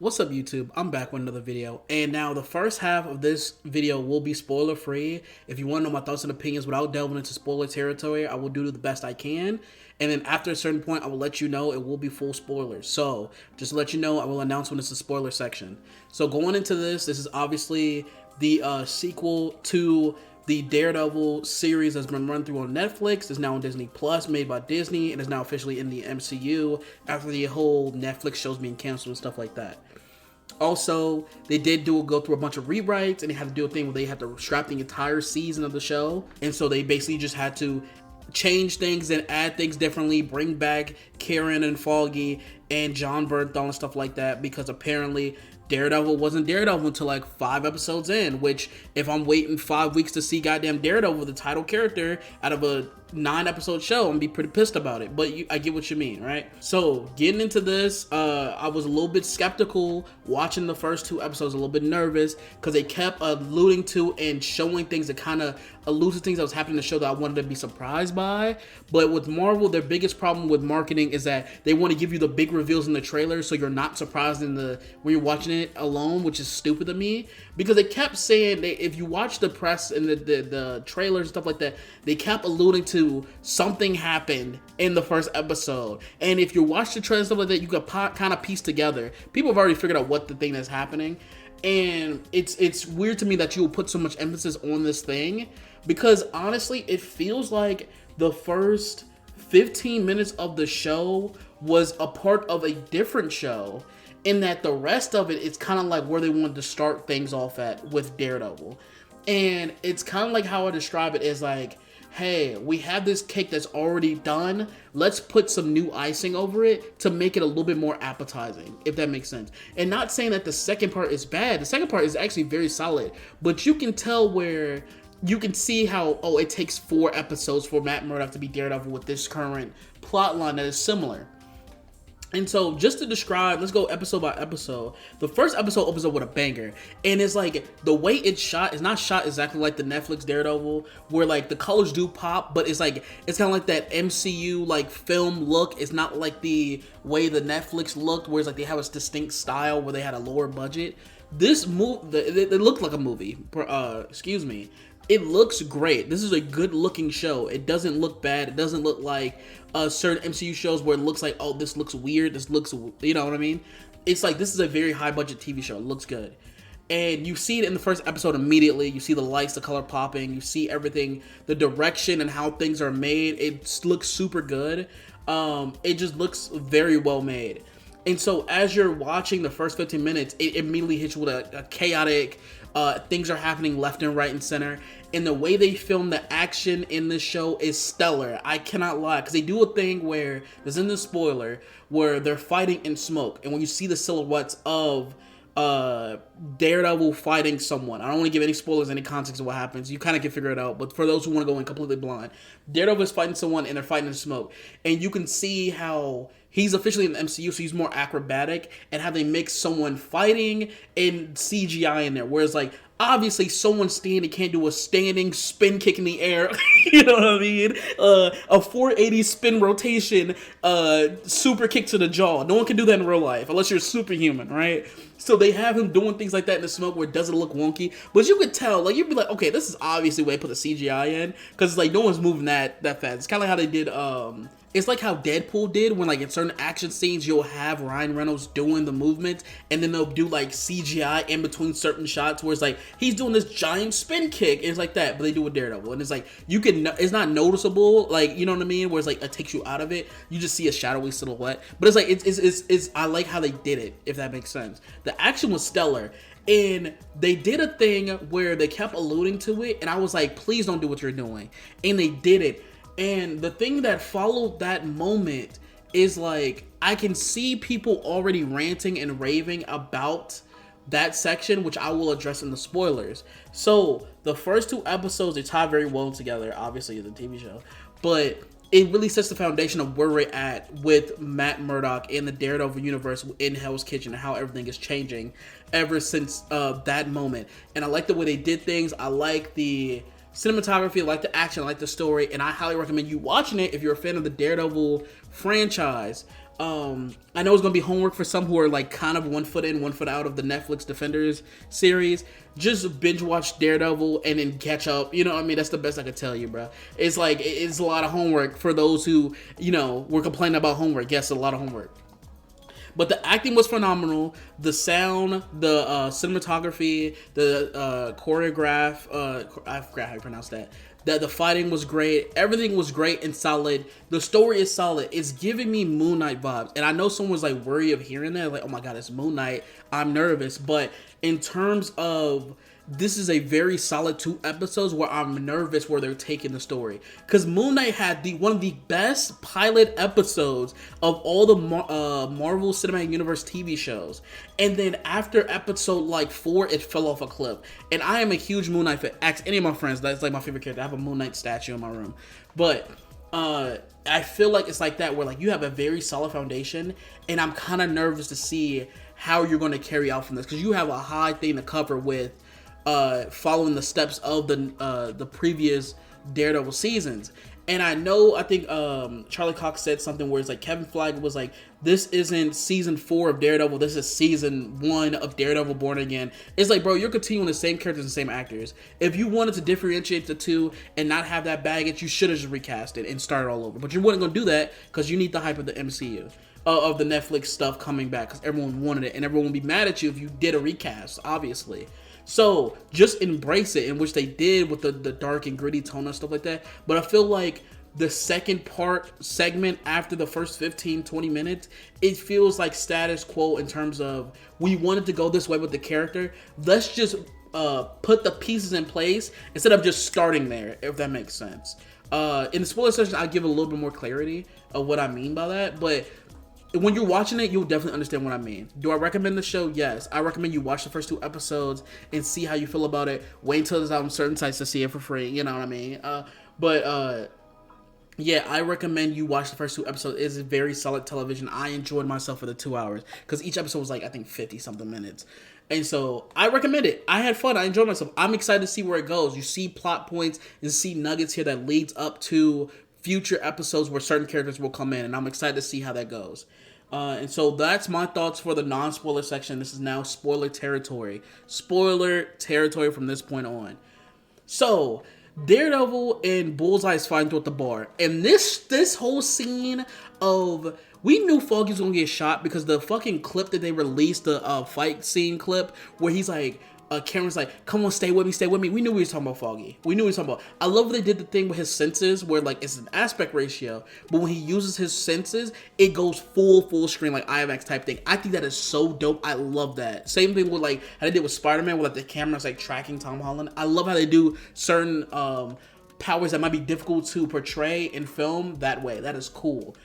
What's up, YouTube? I'm back with another video, and now the first half of this video will be spoiler free. If you want to know my thoughts and opinions without delving into spoiler territory, I will do the best I can, and then after a certain point I will let you know it will be full spoilers. So just to let you know, I will announce when it's the spoiler section. So going into this is obviously the sequel to the Daredevil series that's been run through on Netflix. Is now on Disney Plus, made by Disney, and is now officially in the MCU after the whole Netflix shows being canceled and stuff like that. Also, they did go through a bunch of rewrites, and they had to do a thing where they had to scrap the entire season of the show, and so they basically just had to change things and add things differently, bring back Karen and Foggy and John Bernthal and stuff like that, because apparently Daredevil wasn't Daredevil until like 5 episodes in, which if I'm waiting 5 weeks to see goddamn Daredevil, the title character, out of a 9-episode show, I'm gonna be pretty pissed about it. But I get what you mean, right? So getting into this, I was a little bit skeptical watching the first 2 episodes, a little bit nervous, because they kept alluding to and showing things that kind of allude to things that was happening in the show that I wanted to be surprised by. But with Marvel, their biggest problem with marketing is that they want to give you the big reveals in the trailer, so you're not surprised when you're watching it alone, which is stupid to me, because they kept saying if you watch the press and the trailers and stuff like that, they kept alluding to something happened in the first episode, and if you watch the trailer and stuff like that, you can kind of piece together. People have already figured out what the thing that's happening, and it's weird to me that you will put so much emphasis on this thing, because honestly it feels like the first 15 minutes of the show was a part of a different show, in that the rest of it is kind of like where they wanted to start things off at with Daredevil. And it's kind of like how I describe it is like, hey, we have this cake that's already done, let's put some new icing over it to make it a little bit more appetizing, if that makes sense. And not saying that the second part is bad, the second part is actually very solid, but you can tell where you can see how, oh, it takes 4 episodes for Matt Murdock to be Daredevil with this current plot line that is similar. And so just to describe, let's go episode by episode. The first episode opens up with a banger, and it's like the way it's shot is not shot exactly like the Netflix Daredevil, where like the colors do pop, but it's like it's kind of like that MCU like film look. It's not like the way the Netflix looked, where it's like they have a distinct style where they had a lower budget. This movie, it looked like a movie. Excuse me. It looks great. This is a good looking show. It doesn't look bad. It doesn't look like certain MCU shows where it looks like, oh, this looks weird. This looks, you know what I mean? It's like, this is a very high budget TV show. It looks good. And you see it in the first episode immediately. You see the lights, the color popping. You see everything, the direction and how things are made. It looks super good. It just looks very well made. And so as you're watching the first 15 minutes, it immediately hits you with a chaotic, things are happening left and right and center. And the way they film the action in this show is stellar. I cannot lie, because they do a thing where, there's in the spoiler, where they're fighting in smoke. And when you see the silhouettes of Daredevil fighting someone, I don't want to give any spoilers, any context of what happens. You kind of can figure it out, but for those who want to go in completely blind, Daredevil is fighting someone and they're fighting in smoke, and you can see how he's officially in the MCU, so he's more acrobatic, and how they mix someone fighting and CGI in there, whereas like obviously someone standing can't do a standing spin kick in the air. You know what I mean? A 480 spin rotation, super kick to the jaw. No one can do that in real life unless you're superhuman, right? So they have him doing things like that in the smoke where it doesn't look wonky, but you could tell, like, you'd be like, okay, this is obviously where they put the CGI in, because like no one's moving that fast. It's kind of like how they did it's like how Deadpool did when like in certain action scenes you'll have Ryan Reynolds doing the movement, and then they'll do like CGI in between certain shots where it's like he's doing this giant spin kick, and it's like that, but they do with Daredevil, and it's like you can, it's not noticeable, like, you know what I mean, where it's like it takes you out of it, you just see a shadowy silhouette, but it's like it's I like how they did it, if that makes sense. The action was stellar. And they did a thing where they kept alluding to it, and I was like, please don't do what you're doing, and they did it. And the thing that followed that moment is like, I can see people already ranting and raving about that section, which I will address in the spoilers. So the first 2 episodes, they tie very well together, obviously it's a TV show, but it really sets the foundation of where we're at with Matt Murdock in the Daredevil universe in Hell's Kitchen, and how everything is changing ever since that moment. And I like the way they did things. I like the cinematography, I like the action, I like the story, and I highly recommend you watching it if you're a fan of the Daredevil franchise. I know it's gonna be homework for some who are like kind of 1 foot in, 1 foot out of the Netflix Defenders series. Just binge watch Daredevil and then catch up. You know what I mean? That's the best I could tell you, bro. It's like, it's a lot of homework for those who, you know, were complaining about homework. Yes, a lot of homework. But the acting was phenomenal. The sound, the cinematography, the choreograph, I forgot how you pronounce that. The fighting was great. Everything was great and solid. The story is solid. It's giving me Moon Knight vibes. And I know someone was like worried of hearing that. Like, oh my God, it's Moon Knight. I'm nervous. But in terms of, this is a very solid 2 episodes where I'm nervous where they're taking the story. Because Moon Knight had one of the best pilot episodes of all the Marvel Cinematic Universe TV shows. And then after episode like 4, it fell off a cliff. And I am a huge Moon Knight fan. Ask any of my friends, that's like my favorite character. I have a Moon Knight statue in my room. But I feel like it's like that where like you have a very solid foundation. And I'm kind of nervous to see how you're going to carry out from this. Because you have a high thing to cover with following the steps of the previous Daredevil seasons. And I think Charlie Cox said something where it's like Kevin Feige was like, this isn't season 4 of Daredevil, this is season 1 of Daredevil Born Again. It's like, bro, you're continuing the same characters and same actors. If you wanted to differentiate the two and not have that baggage, you should have just recast it and started all over. But you wasn't going to do that because you need the hype of the MCU. Of the Netflix stuff coming back because everyone wanted it and everyone would be mad at you if you did a recast, obviously. So just embrace it, in which they did with the dark and gritty tone and stuff like that. But I feel like the second segment after the first 15-20 minutes, it feels like status quo in terms of we wanted to go this way with the character. Let's just put the pieces in place instead of just starting there, if that makes sense. In the spoiler section, I'll give a little bit more clarity of what I mean by that, but when you're watching it, you'll definitely understand what I mean. Do I recommend the show? Yes. I recommend you watch the first 2 episodes and see how you feel about it. Wait until it's out on certain sites to see it for free. You know what I mean? Yeah, I recommend you watch the first 2 episodes. It's very solid television. I enjoyed myself for the 2 hours because each episode was like, I think 50-something minutes. And so I recommend it. I had fun. I enjoyed myself. I'm excited to see where it goes. You see plot points and see nuggets here that leads up to future episodes where certain characters will come in, and I'm excited to see how that goes. And so that's my thoughts for the non-spoiler section. This is now spoiler territory. Spoiler territory from this point on. So Daredevil and Bullseye is fighting through at the bar, and this whole scene of, we knew Foggy was gonna get shot because the fucking clip that they released, the fight scene clip where he's like, Cameron's like, come on, stay with me, stay with me. We knew we was talking about Foggy. We knew we was talking about. I love when they did the thing with his senses where like it's an aspect ratio, but when he uses his senses, it goes full screen, like IMAX type thing. I think that is so dope. I love that. Same thing with like how they did with Spider-Man, where like the camera's like tracking Tom Holland. I love how they do certain powers that might be difficult to portray in film that way. That is cool.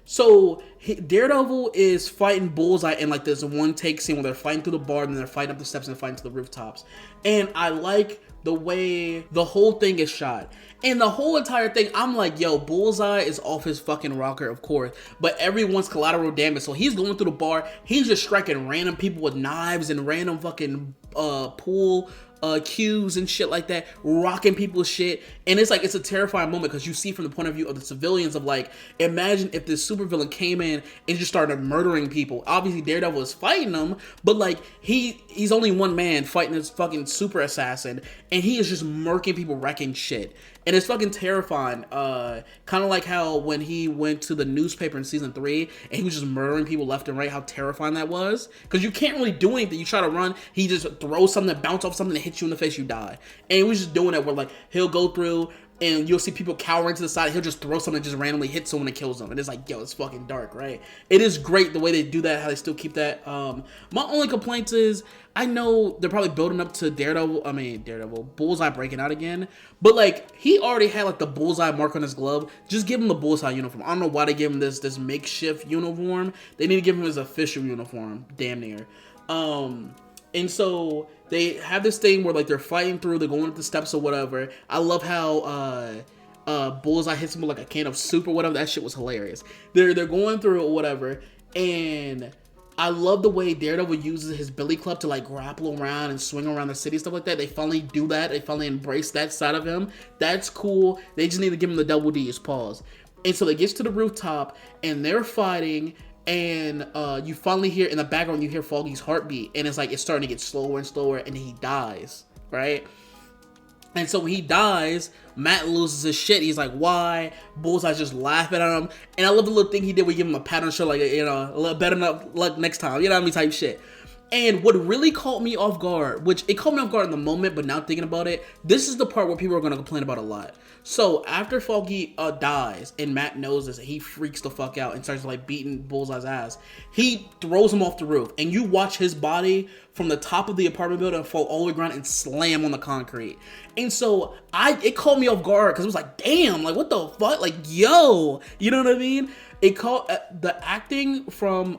So Daredevil is fighting Bullseye in like this one take scene where they're fighting through the bar and they're fighting up the steps and fighting to the rooftops. And I like the way the whole thing is shot. And the whole entire thing, I'm like, yo, Bullseye is off his fucking rocker, of course. But everyone's collateral damage. So he's going through the bar. He's just striking random people with knives and random fucking pool cues and shit like that, rocking people's shit. And it's like, it's a terrifying moment because you see from the point of view of the civilians of like, imagine if this supervillain came in and just started murdering people. Obviously Daredevil is fighting them, but like he's only one man fighting this fucking super assassin, and he is just murking people, wrecking shit. And it's fucking terrifying. Kind of like how when he went to the newspaper in season 3 and he was just murdering people left and right, how terrifying that was. Because you can't really do anything. You try to run, he just throws something, bounce off something, and hits you in the face, you die. And he was just doing that where like he'll go through and you'll see people cowering to the side, he'll just throw something and just randomly hit someone and kills them. And it's like, yo, it's fucking dark, right? It is great the way they do that, how they still keep that. My only complaint is, I know they're probably building up to Daredevil, Bullseye breaking out again. But like, he already had like the Bullseye mark on his glove. Just give him the Bullseye uniform. I don't know why they gave him this makeshift uniform. They need to give him his official uniform, damn near. And so they have this thing where like they're fighting through, they're going up the steps or whatever. I love how Bullseye hits him with like a can of soup or whatever. That shit was hilarious. They're going through or whatever, and I love the way Daredevil uses his billy club to like grapple around and swing around the city, stuff like that. They finally do that. They finally embrace that side of him. That's cool. They just need to give him the double D's, pause. And so they get to the rooftop and they're fighting, and you finally hear in the background, you hear Foggy's heartbeat, and it's like it's starting to get slower and slower, and he dies, right? And so when he dies, Matt loses his shit. He's like, why? Bullseye's just laughing at him. And I love the little thing he did where he gave him a pat on the shoulder, like, you know, a little better luck next time. You know what I mean? Type shit. And what really caught me off guard, which it caught me off guard in the moment, but now thinking about it, this is the part where people are going to complain about a lot. So after Foggy dies and Matt knows this, and he freaks the fuck out and starts like beating Bullseye's ass, he throws him off the roof, and you watch his body from the top of the apartment building fall all the way ground and slam on the concrete. And so it caught me off guard because it was like, damn, like what the fuck, like yo, you know what I mean? It called the acting from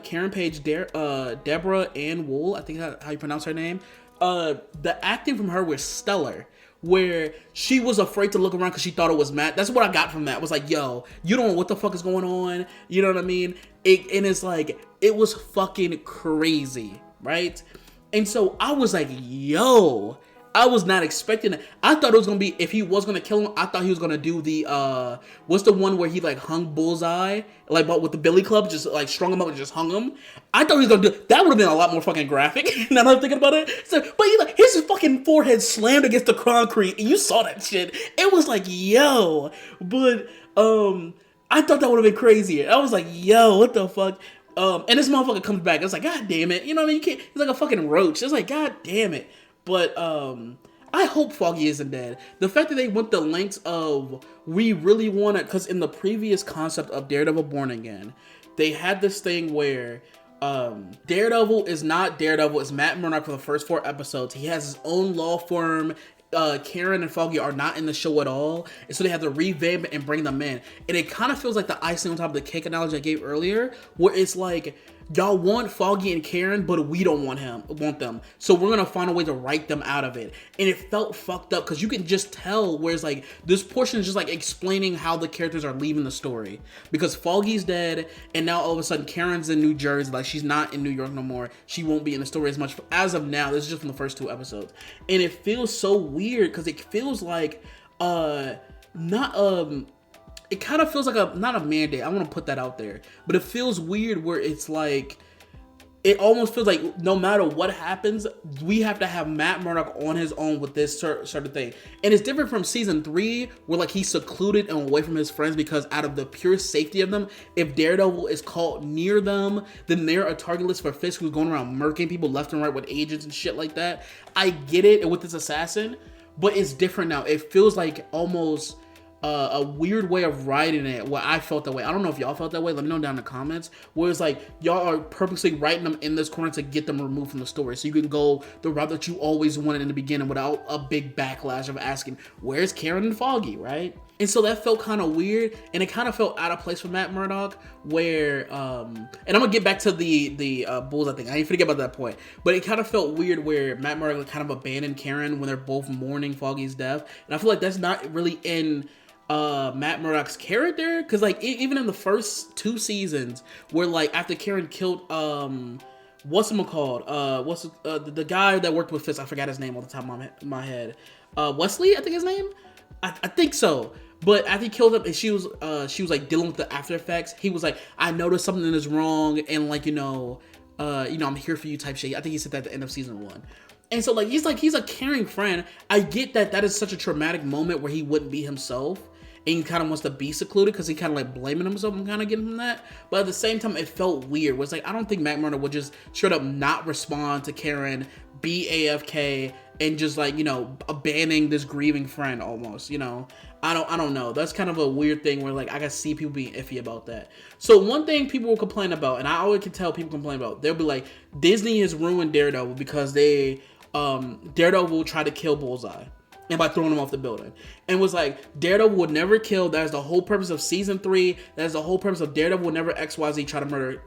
Karen Page, Deborah Ann Wool, I think that's how you pronounce her name. The acting from her was stellar, where she was afraid to look around because she thought it was Matt. That's what I got from that. It was like, yo, you don't know what the fuck is going on. You know what I mean? And it's like, it was fucking crazy, right? And so I was like, yo, I was not expecting it. I thought it was gonna be, if he was gonna kill him, I thought he was gonna do the what's the one where he like hung Bullseye, like but with the billy club, just like strung him up and just hung him. I thought he was gonna do that. Would have been a lot more fucking graphic. Now that I'm thinking about it. So, but he like his fucking forehead slammed against the concrete, and you saw that shit. It was like, yo, but I thought that would have been crazier. I was like, yo, what the fuck? And this motherfucker comes back. It's like, god damn it, you know what I mean? You can't. He's like a fucking roach. It's like, god damn it. But I hope Foggy isn't dead. The fact that they went the lengths of, we really want it, because in the previous concept of Daredevil Born Again, they had this thing where Daredevil is not Daredevil, it's Matt Murdock for the first 4 episodes. He has his own law firm. Karen and Foggy are not in the show at all, and so they have to revamp it and bring them in. And it kind of feels like the icing on top of the cake analogy I gave earlier, where it's like, y'all want Foggy and Karen, but we don't want them. So we're gonna find a way to write them out of it. And it felt fucked up because you can just tell where it's like this portion is just like explaining how the characters are leaving the story. Because Foggy's dead, and now all of a sudden Karen's in New Jersey, like she's not in New York no more. She won't be in the story as much as of now. This is just from the first 2 episodes. And it feels so weird because it feels like it kind of feels like not a mandate. I want to put that out there, but it feels weird where it's like, it almost feels like no matter what happens, we have to have Matt Murdock on his own with this sort of thing. And it's different from season 3, where like he's secluded and away from his friends because out of the pure safety of them, if Daredevil is caught near them, then they're a target list for Fisk, who's going around murking people left and right with agents and shit like that. I get it with this assassin, but it's different now. It feels like almost a weird way of writing it, where I felt that way. I don't know if y'all felt that way. Let me know down in the comments. Where it's like y'all are purposely writing them in this corner to get them removed from the story, so you can go the route that you always wanted in the beginning without a big backlash of asking, where's Karen and Foggy, right? And so that felt kind of weird, and it kind of felt out of place for Matt Murdock, where and I'm gonna get back to the Bullseye thing. I ain't forget about that point, but it kind of felt weird where Matt Murdock kind of abandoned Karen when they're both mourning Foggy's death, and I feel like that's not really in Matt Murdock's character, because like even in the first 2 seasons, where like after Karen killed what's him called the guy that worked with Fisk, I forgot his name all the time on my head, Wesley, I think his name, I think so. But after he killed him, and she was like dealing with the after effects, he was like, I noticed something is wrong, and like I'm here for you type shit. I think he said that at the end of season 1. And so he's a caring friend. I get that is such a traumatic moment where he wouldn't be himself, and he kind of wants to be secluded because he kind of like blaming himself and kind of getting from that. But at the same time, it felt weird. It was like, I don't think Matt Murdock would just straight up not respond to Karen, be AFK, and just like, abandoning this grieving friend almost, I don't know. That's kind of a weird thing where like I can see people being iffy about that. So one thing people will complain about, and I always can tell people complain about, they'll be like, Disney has ruined Daredevil because Daredevil will try to kill Bullseye, and by throwing him off the building, and was like, Daredevil would never kill. That is the whole purpose of season 3. That is the whole purpose of Daredevil will never XYZ try to murder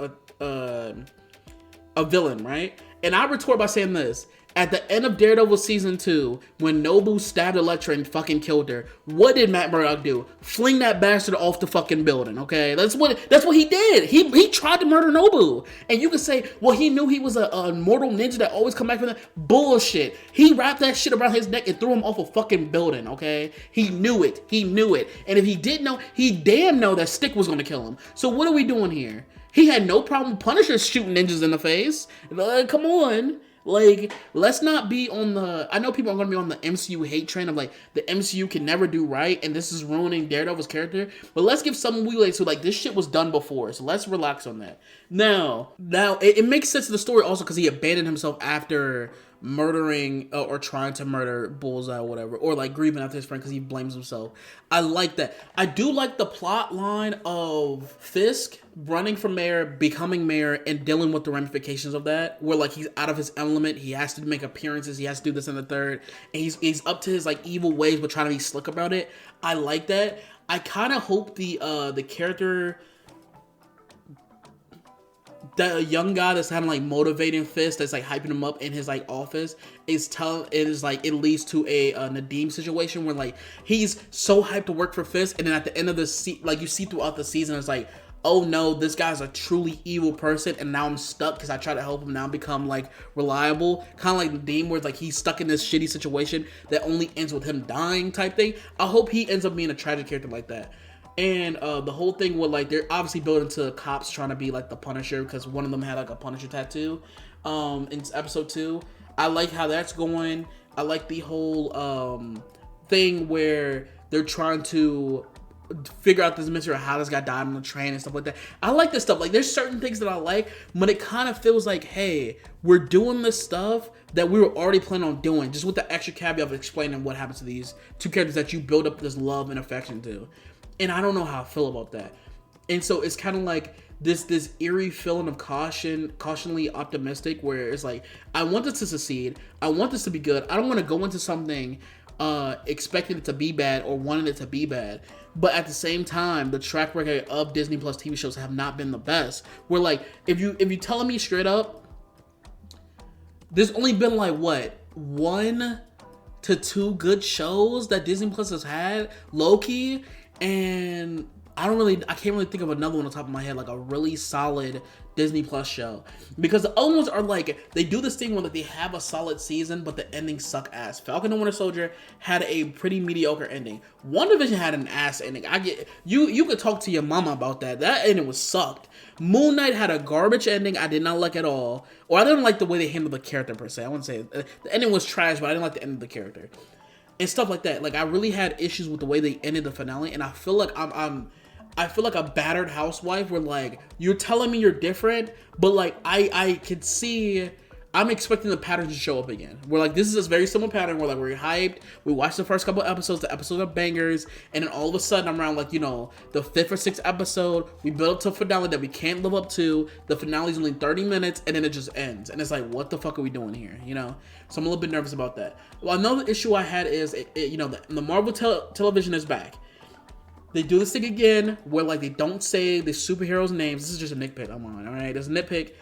a villain, right? And I retort by saying this. At the end of Daredevil season 2, when Nobu stabbed Elektra and fucking killed her, what did Matt Murdock do? Fling that bastard off the fucking building, okay? That's what he did. He tried to murder Nobu. And you can say, well, he knew he was a mortal ninja that always come back from that. Bullshit. He wrapped that shit around his neck and threw him off a fucking building, okay? He knew it. He knew it. And if he didn't know, he damn know that Stick was gonna kill him. So what are we doing here? He had no problem Punisher shooting ninjas in the face. Come on. Like, let's not be on the... I know people are going to be on the MCU hate train of, like, the MCU can never do right, and this is ruining Daredevil's character. But let's give some leeway to, like, this shit was done before, so let's relax on that. Now it makes sense to the story also because he abandoned himself after murdering or trying to murder Bullseye or whatever, or like grieving after his friend because he blames himself. I like that. I do like the plot line of Fisk running from mayor, becoming mayor, and dealing with the ramifications of that, where like he's out of his element, he has to make appearances, he has to do this and the third, and he's up to his like evil ways but trying to be slick about it. I like that. I kind of hope the character, the young guy that's kind of like motivating Fist, that's like hyping him up in his like office, it leads to a Nadeem situation where like he's so hyped to work for Fist, and then at the end of the like you see throughout the season, it's like, oh no, this guy's a truly evil person, and now I'm stuck because I try to help him now become like reliable, kind of like Nadeem, where it's like he's stuck in this shitty situation that only ends with him dying type thing. I hope he ends up being a tragic character like that. And the whole thing with like, they're obviously building to cops trying to be like the Punisher because one of them had like a Punisher tattoo in episode 2. I like how that's going. I like the whole thing where they're trying to figure out this mystery of how this guy died on the train and stuff like that. I like this stuff. Like, there's certain things that I like, but it kind of feels like, hey, we're doing this stuff that we were already planning on doing, just with the extra caveat of explaining what happens to these two characters that you build up this love and affection to. And I don't know how I feel about that. And so it's kind of like this eerie feeling of cautionally optimistic, where it's like, I want this to succeed. I want this to be good. I don't want to go into something expecting it to be bad or wanting it to be bad. But at the same time, the track record of Disney Plus TV shows have not been the best. Where like, if you telling me straight up, there's only been like what, 1 to 2 good shows that Disney Plus has had, low-key. And I can't really think of another one on top of my head, like a really solid Disney Plus show. Because the other ones are like, they do this thing where like they have a solid season, but the endings suck ass. Falcon and Winter Soldier had a pretty mediocre ending. WandaVision had an ass ending. You could talk to your mama about that. That ending was sucked. Moon Knight had a garbage ending I did not like at all. Or I didn't like the way they handled the character per se. I wouldn't say it. The ending was trash, but I didn't like the end of the character. And stuff like that. Like, I really had issues with the way they ended the finale, and I feel like I feel like a battered housewife where like, you're telling me you're different, but like I could see, I'm expecting the pattern to show up again. Where like, this is a very similar pattern where like, we're hyped, we watch the first couple episodes, the episodes are bangers, and then all of a sudden I'm around like, you know, the 5th or 6th episode, we build up to a finale that we can't live up to, the finale's only 30 minutes, and then it just ends. And it's like, what the fuck are we doing here, you know? So I'm a little bit nervous about that. Well, another issue I had is, you know, the Marvel television is back. They do this thing again where like they don't say the superheroes' names. This is just a nitpick I'm on, alright? There's a nitpick.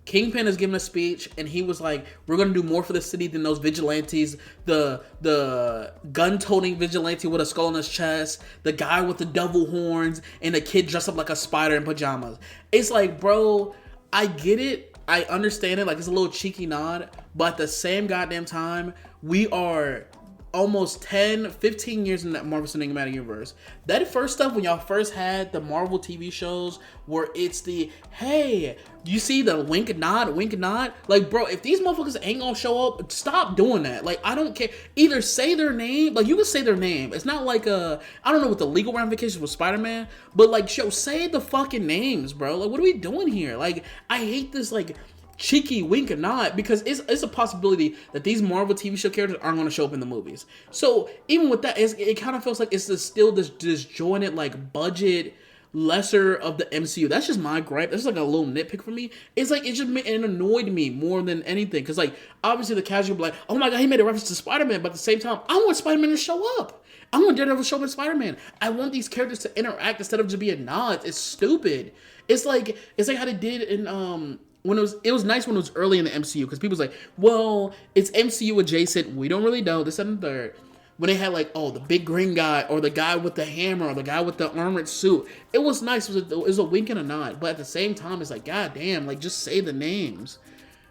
Kingpin is giving a speech, and he was like, we're gonna do more for the city than those vigilantes. The gun-toting vigilante with a skull on his chest, the guy with the devil horns, and the kid dressed up like a spider in pajamas. It's like, bro, I get it. I understand it. Like, it's a little cheeky nod, but at the same goddamn time, we are almost 10, 15 years in that Marvel Cinematic Universe. That first stuff, when y'all first had the Marvel TV shows where it's the, hey, you see the wink and nod, like, bro, if these motherfuckers ain't gonna show up, stop doing that. Like, I don't care. Either say their name, like, you can say their name. It's not like I don't know what the legal ramifications with Spider-Man, but like, say the fucking names, bro. Like, what are we doing here? Like, I hate this, like, cheeky wink and nod, because it's a possibility that these Marvel TV show characters aren't going to show up in the movies. So even with that, it kind of feels like it's still this disjointed, like, budget lesser of the MCU. That's just my gripe. That's like a little nitpick for me. It's like, it annoyed me more than anything, because like, obviously the casual will be like, oh my god, he made a reference to Spider-Man, but at the same time, I want Spider-Man to show up. I want Daredevil to show up in Spider-Man. I want these characters to interact instead of just being nods. It's stupid. It's like how they did in when it was nice when it was early in the MCU because people was like, well, it's MCU adjacent. We don't really know this and the third. When they had like, oh, the big green guy or the guy with the hammer or the guy with the armored suit, it was nice. It was a wink and a nod, but at the same time, it's like, god damn, like just say the names.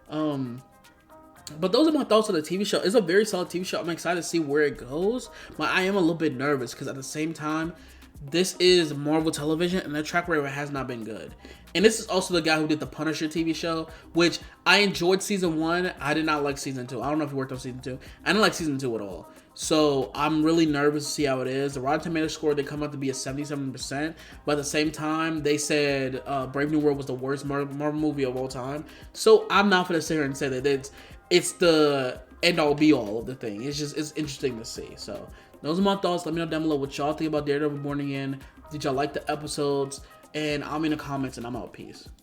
But those are my thoughts on the TV show. It's a very solid TV show. I'm excited to see where it goes, but I am a little bit nervous because at the same time, this is Marvel Television, and the track record has not been good. And this is also the guy who did the Punisher TV show, which I enjoyed season 1. I did not like season 2. I don't know if you worked on season 2. I didn't like season 2 at all. So I'm really nervous to see how it is. The Rotten Tomatoes score, they come out to be a 77%. But at the same time, they said Brave New World was the worst Marvel movie of all time. So I'm not going to sit here and say that it's the end all be all of the thing. It's interesting to see. So those are my thoughts. Let me know down below what y'all think about Daredevil Born Again. Did y'all like the episodes? And I'm in the comments and I'm out. Peace.